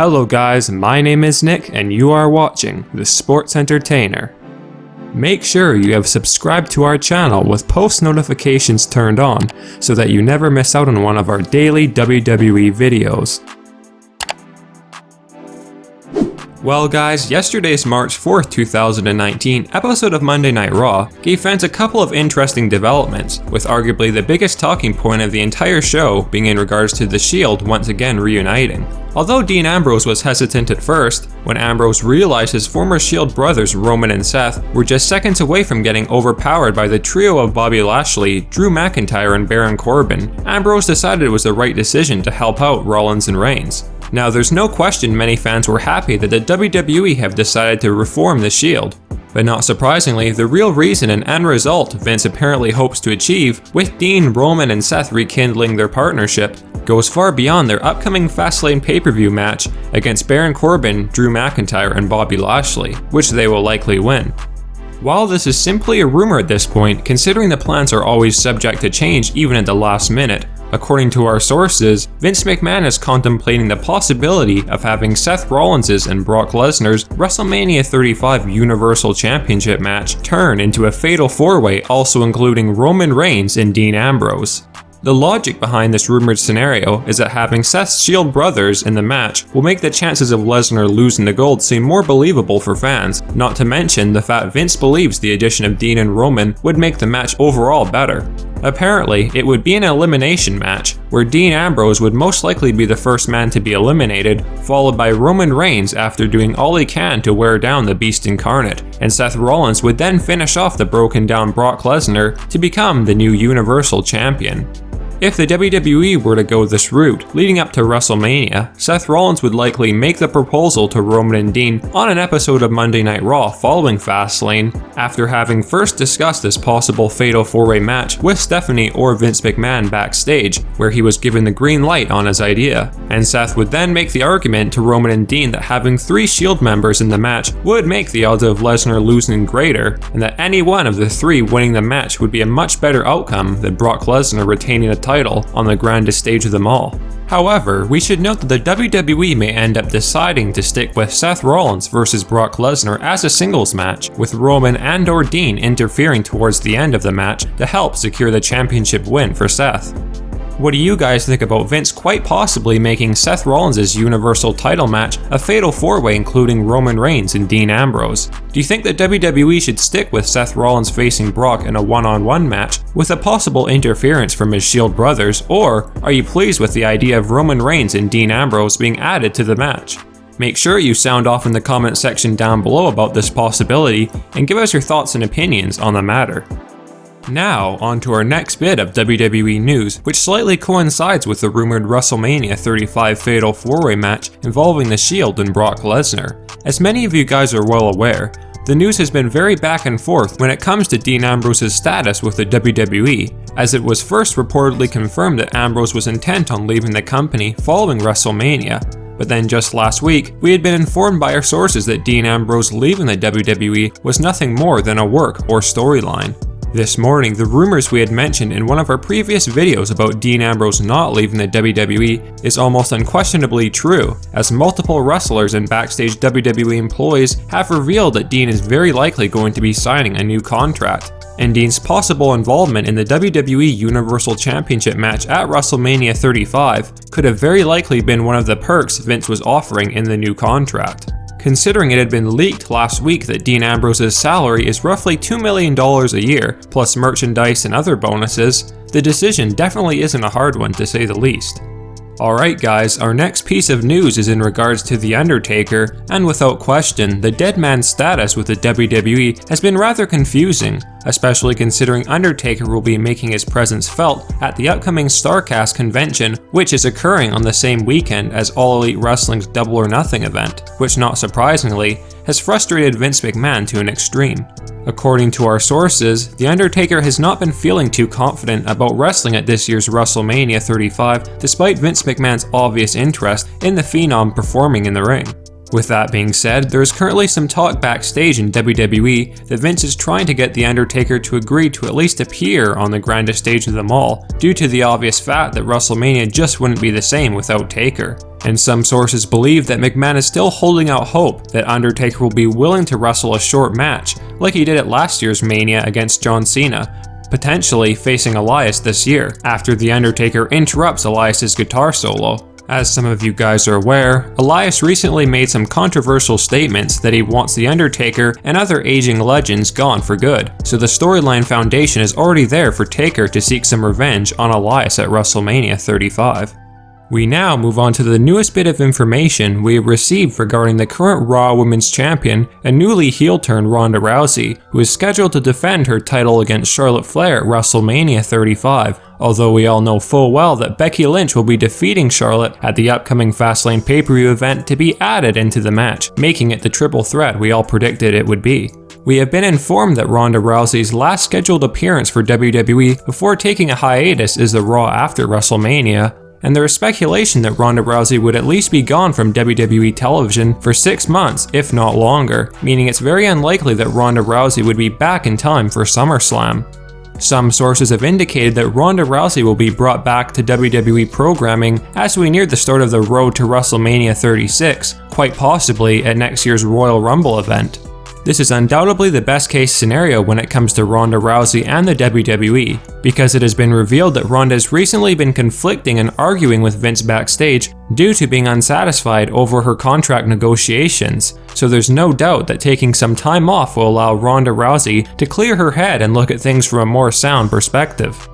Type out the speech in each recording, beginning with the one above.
Hello guys, my name is Nick and you are watching The Sports Entertainer. Make sure you have subscribed to our channel with post notifications turned on so that you never miss out on one of our daily WWE videos. Well guys, yesterday's March 4th, 2019 episode of Monday Night Raw gave fans a couple of interesting developments, with arguably the biggest talking point of the entire show being in regards to The Shield once again reuniting. Although Dean Ambrose was hesitant at first, when Ambrose realized his former Shield brothers Roman and Seth were just seconds away from getting overpowered by the trio of Bobby Lashley, Drew McIntyre and Baron Corbin, Ambrose decided it was the right decision to help out Rollins and Reigns. Now there's no question many fans were happy that the WWE have decided to reform the Shield. But not surprisingly, the real reason and end result Vince apparently hopes to achieve, with Dean, Roman and Seth rekindling their partnership, goes far beyond their upcoming Fastlane pay-per-view match against Baron Corbin, Drew McIntyre and Bobby Lashley, which they will likely win. While this is simply a rumor at this point, considering the plans are always subject to change even at the last minute, according to our sources, Vince McMahon is contemplating the possibility of having Seth Rollins' and Brock Lesnar's WrestleMania 35 Universal Championship match turn into a fatal four-way, also including Roman Reigns and Dean Ambrose. The logic behind this rumored scenario is that having Seth's Shield brothers in the match will make the chances of Lesnar losing the gold seem more believable for fans, not to mention the fact Vince believes the addition of Dean and Roman would make the match overall better. Apparently, it would be an elimination match, where Dean Ambrose would most likely be the first man to be eliminated, followed by Roman Reigns after doing all he can to wear down the Beast Incarnate, and Seth Rollins would then finish off the broken down Brock Lesnar to become the new Universal Champion. If the WWE were to go this route, leading up to WrestleMania, Seth Rollins would likely make the proposal to Roman and Dean on an episode of Monday Night Raw following Fastlane, after having first discussed this possible fatal four-way match with Stephanie or Vince McMahon backstage, where he was given the green light on his idea. And Seth would then make the argument to Roman and Dean that having 3 Shield members in the match would make the odds of Lesnar losing greater, and that any one of the 3 winning the match would be a much better outcome than Brock Lesnar retaining the title on the grandest stage of them all. However, we should note that the WWE may end up deciding to stick with Seth Rollins versus Brock Lesnar as a singles match, with Roman and or Dean interfering towards the end of the match to help secure the championship win for Seth. What do you guys think about Vince quite possibly making Seth Rollins' Universal title match a fatal four-way including Roman Reigns and Dean Ambrose? Do you think that WWE should stick with Seth Rollins facing Brock in a one-on-one match with a possible interference from his Shield brothers, or are you pleased with the idea of Roman Reigns and Dean Ambrose being added to the match? Make sure you sound off in the comment section down below about this possibility and give us your thoughts and opinions on the matter. Now, on to our next bit of WWE news, which slightly coincides with the rumored WrestleMania 35 Fatal 4-Way match involving The Shield and Brock Lesnar. As many of you guys are well aware, the news has been very back and forth when it comes to Dean Ambrose's status with the WWE, as it was first reportedly confirmed that Ambrose was intent on leaving the company following WrestleMania. But then just last week, we had been informed by our sources that Dean Ambrose leaving the WWE was nothing more than a work or storyline. This morning, the rumors we had mentioned in one of our previous videos about Dean Ambrose not leaving the WWE is almost unquestionably true, as multiple wrestlers and backstage WWE employees have revealed that Dean is very likely going to be signing a new contract, and Dean's possible involvement in the WWE Universal Championship match at WrestleMania 35 could have very likely been one of the perks Vince was offering in the new contract. Considering it had been leaked last week that Dean Ambrose's salary is roughly $2 million a year, plus merchandise and other bonuses, the decision definitely isn't a hard one to say the least. Alright guys, our next piece of news is in regards to The Undertaker, and without question, the dead man's status with the WWE has been rather confusing, especially considering Undertaker will be making his presence felt at the upcoming StarCast convention, which is occurring on the same weekend as All Elite Wrestling's Double or Nothing event, which not surprisingly, has frustrated Vince McMahon to an extreme. According to our sources, The Undertaker has not been feeling too confident about wrestling at this year's WrestleMania 35 despite Vince McMahon's obvious interest in the Phenom performing in the ring. With that being said, there is currently some talk backstage in WWE that Vince is trying to get The Undertaker to agree to at least appear on the grandest stage of them all, due to the obvious fact that WrestleMania just wouldn't be the same without Taker. And some sources believe that McMahon is still holding out hope that Undertaker will be willing to wrestle a short match, like he did at last year's Mania against John Cena, potentially facing Elias this year, after The Undertaker interrupts Elias's guitar solo. As some of you guys are aware, Elias recently made some controversial statements that he wants The Undertaker and other aging legends gone for good, so the storyline foundation is already there for Taker to seek some revenge on Elias at WrestleMania 35. We now move on to the newest bit of information we have received regarding the current Raw Women's Champion and newly heel-turned Ronda Rousey, who is scheduled to defend her title against Charlotte Flair at WrestleMania 35, although we all know full well that Becky Lynch will be defeating Charlotte at the upcoming Fastlane pay-per-view event to be added into the match, making it the triple threat we all predicted it would be. We have been informed that Ronda Rousey's last scheduled appearance for WWE before taking a hiatus is the Raw after WrestleMania, and there is speculation that Ronda Rousey would at least be gone from WWE television for 6 months, if not longer, meaning it's very unlikely that Ronda Rousey would be back in time for SummerSlam. Some sources have indicated that Ronda Rousey will be brought back to WWE programming as we near the start of the road to WrestleMania 36, quite possibly at next year's Royal Rumble event. This is undoubtedly the best case scenario when it comes to Ronda Rousey and the WWE, because it has been revealed that Ronda has recently been conflicting and arguing with Vince backstage due to being unsatisfied over her contract negotiations, so there's no doubt that taking some time off will allow Ronda Rousey to clear her head and look at things from a more sound perspective.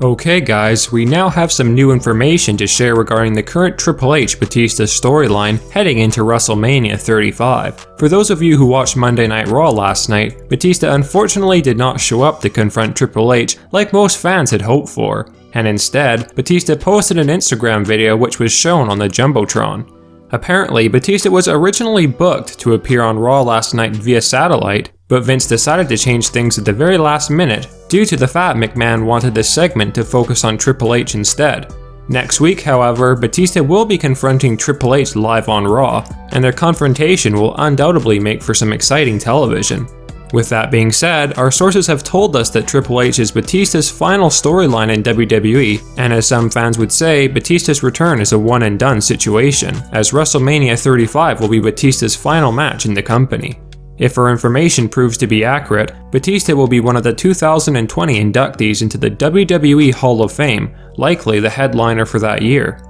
Okay guys, we now have some new information to share regarding the current Triple H Batista storyline heading into WrestleMania 35. For those of you who watched Monday Night Raw last night, Batista unfortunately did not show up to confront Triple H like most fans had hoped for, and instead, Batista posted an Instagram video which was shown on the Jumbotron. Apparently, Batista was originally booked to appear on Raw last night via satellite, but Vince decided to change things at the very last minute due to the fact McMahon wanted this segment to focus on Triple H instead. Next week, however, Batista will be confronting Triple H live on Raw, and their confrontation will undoubtedly make for some exciting television. With that being said, our sources have told us that Triple H is Batista's final storyline in WWE, and as some fans would say, Batista's return is a one and done situation, as WrestleMania 35 will be Batista's final match in the company. If our information proves to be accurate, Batista will be one of the 2020 inductees into the WWE Hall of Fame, likely the headliner for that year.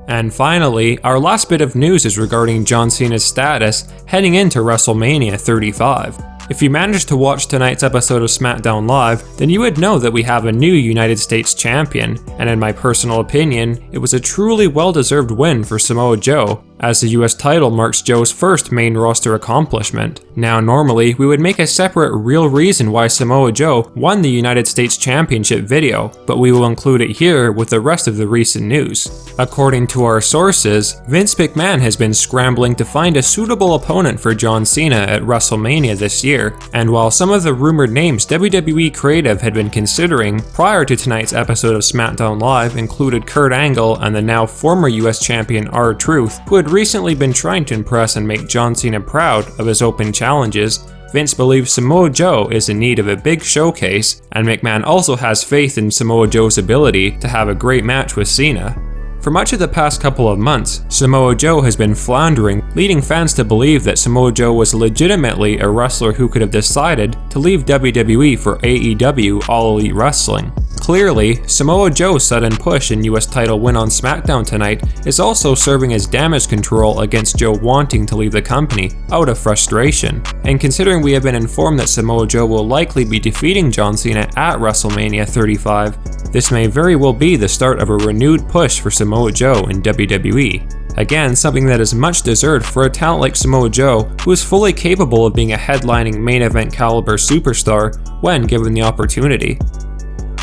And finally, our last bit of news is regarding John Cena's status heading into WrestleMania 35. If you managed to watch tonight's episode of SmackDown Live, then you would know that we have a new United States champion, and in my personal opinion, it was a truly well-deserved win for Samoa Joe, as the US title marks Joe's first main roster accomplishment. Now normally, we would make a separate real reason why Samoa Joe won the United States Championship video, but we will include it here with the rest of the recent news. According to our sources, Vince McMahon has been scrambling to find a suitable opponent for John Cena at WrestleMania this year, and while some of the rumored names WWE Creative had been considering prior to tonight's episode of SmackDown Live included Kurt Angle and the now former US champion R-Truth, who had recently been trying to impress and make John Cena proud of his open challenges, Vince believes Samoa Joe is in need of a big showcase, and McMahon also has faith in Samoa Joe's ability to have a great match with Cena. For much of the past couple of months, Samoa Joe has been floundering, leading fans to believe that Samoa Joe was legitimately a wrestler who could have decided to leave WWE for AEW All Elite Wrestling. Clearly, Samoa Joe's sudden push and US title win on SmackDown tonight is also serving as damage control against Joe wanting to leave the company out of frustration. And considering we have been informed that Samoa Joe will likely be defeating John Cena at WrestleMania 35, this may very well be the start of a renewed push for Samoa Joe in WWE. Again, something that is much deserved for a talent like Samoa Joe, who is fully capable of being a headlining main event caliber superstar when given the opportunity.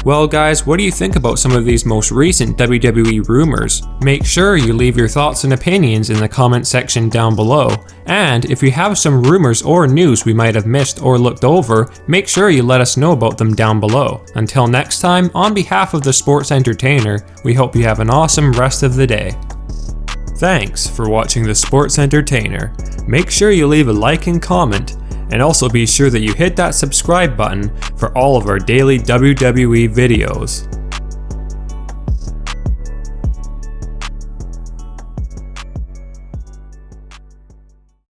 Well guys, what do you think about some of these most recent WWE rumors? Make sure you leave your thoughts and opinions in the comment section down below, and if you have some rumors or news we might have missed or looked over, make sure you let us know about them down below. Until next time, on behalf of the Sports Entertainer, we hope you have an awesome rest of the day. Thanks for watching The Sports Entertainer. Make sure you leave a like and comment, and also be sure that you hit that subscribe button for all of our daily WWE videos.